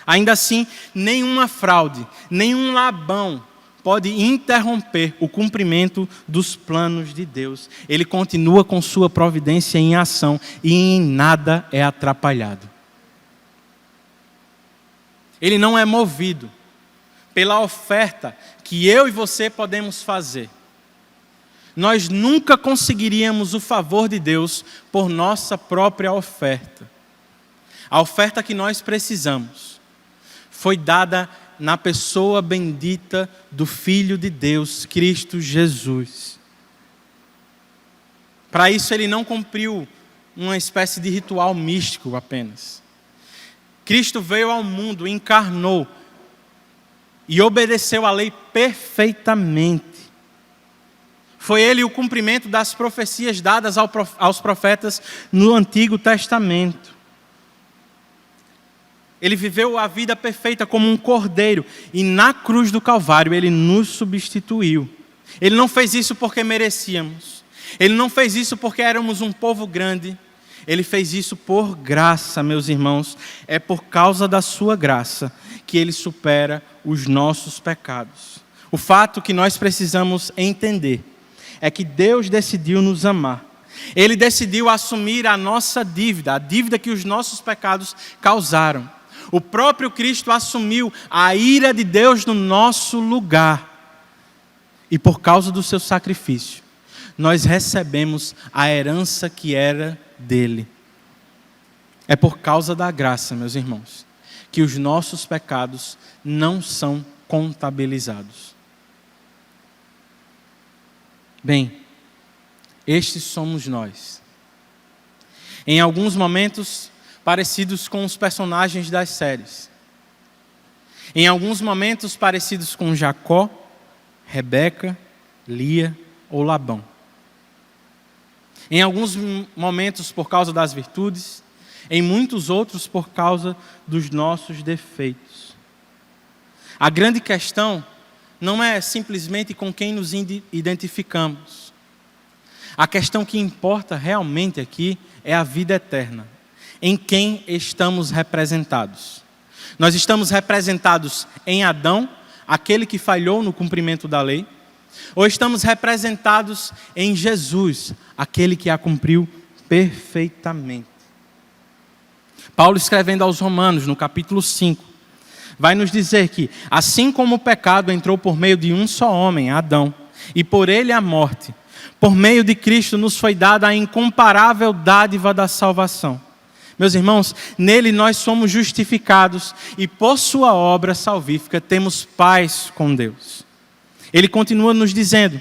Ainda assim, nenhuma fraude, nenhum Labão pode interromper o cumprimento dos planos de Deus. Ele continua com sua providência em ação e em nada é atrapalhado. Ele não é movido pela oferta que eu e você podemos fazer. Nós nunca conseguiríamos o favor de Deus por nossa própria oferta. A oferta que nós precisamos foi dada na pessoa bendita do Filho de Deus, Cristo Jesus. Para isso ele não cumpriu uma espécie de ritual místico apenas. Cristo veio ao mundo, encarnou e obedeceu a lei perfeitamente. Foi ele o cumprimento das profecias dadas aos profetas no Antigo Testamento. Ele viveu a vida perfeita como um cordeiro e na cruz do Calvário ele nos substituiu. Ele não fez isso porque merecíamos. Ele não fez isso porque éramos um povo grande. Ele fez isso por graça, meus irmãos. É por causa da sua graça que ele supera os nossos pecados. O fato que nós precisamos entender é que Deus decidiu nos amar. Ele decidiu assumir a nossa dívida, a dívida que os nossos pecados causaram. O próprio Cristo assumiu a ira de Deus no nosso lugar. E por causa do seu sacrifício, nós recebemos a herança que era dele. É por causa da graça, meus irmãos, que os nossos pecados não são contabilizados. Bem, estes somos nós. Em alguns momentos, parecidos com os personagens das séries. Em alguns momentos, parecidos com Jacó, Rebeca, Lia ou Labão. Em alguns momentos, por causa das virtudes, em muitos outros, por causa dos nossos defeitos. A grande questão não é simplesmente com quem nos identificamos. A questão que importa realmente aqui é a vida eterna, em quem estamos representados. Nós estamos representados em Adão, aquele que falhou no cumprimento da lei, ou estamos representados em Jesus, aquele que a cumpriu perfeitamente. Paulo, escrevendo aos Romanos, no capítulo 5, vai nos dizer que, assim como o pecado entrou por meio de um só homem, Adão, e por ele a morte, por meio de Cristo nos foi dada a incomparável dádiva da salvação. Meus irmãos, nele nós somos justificados e por sua obra salvífica temos paz com Deus. Ele continua nos dizendo: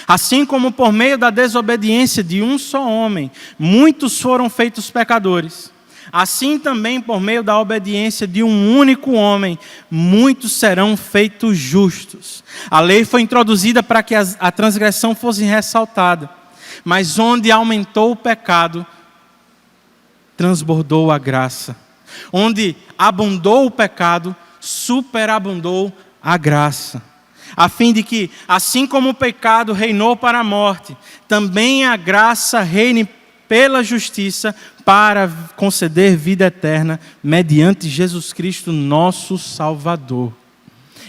assim como por meio da desobediência de um só homem, muitos foram feitos pecadores, assim também por meio da obediência de um único homem, muitos serão feitos justos. A lei foi introduzida para que a transgressão fosse ressaltada, mas onde aumentou o pecado, transbordou a graça. Onde abundou o pecado, superabundou a graça. A fim de que, assim como o pecado reinou para a morte, também a graça reine pela justiça para conceder vida eterna mediante Jesus Cristo, nosso Salvador.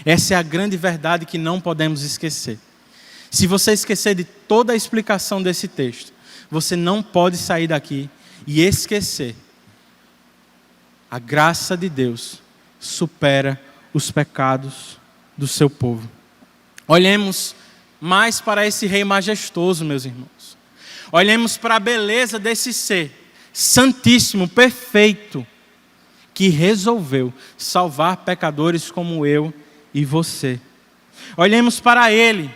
Essa é a grande verdade que não podemos esquecer. Se você esquecer de toda a explicação desse texto, você não pode sair daqui e esquecer. A graça de Deus supera os pecados do seu povo. Olhemos mais para esse Rei majestoso, meus irmãos. Olhemos para a beleza desse ser santíssimo, perfeito, que resolveu salvar pecadores como eu e você. Olhemos para Ele,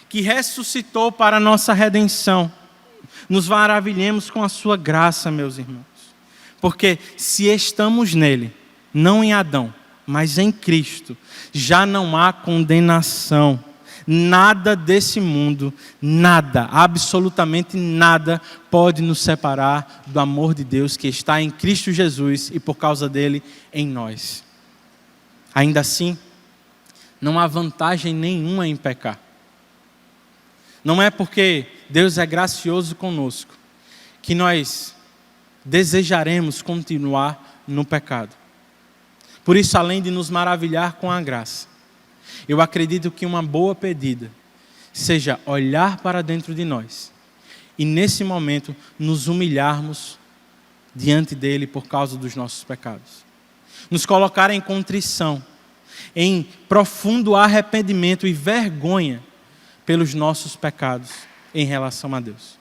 que ressuscitou para a nossa redenção. Nos maravilhemos com a sua graça, meus irmãos. Porque se estamos nele, não em Adão, mas em Cristo, já não há condenação. Nada desse mundo, nada, absolutamente nada, pode nos separar do amor de Deus que está em Cristo Jesus e por causa dele em nós. Ainda assim, não há vantagem nenhuma em pecar. Não é porque Deus é gracioso conosco que nós desejaremos continuar no pecado. Por isso, além de nos maravilhar com a graça, eu acredito que uma boa pedida seja olhar para dentro de nós e nesse momento nos humilharmos diante dele por causa dos nossos pecados. Nos colocar em contrição, em profundo arrependimento e vergonha pelos nossos pecados em relação a Deus.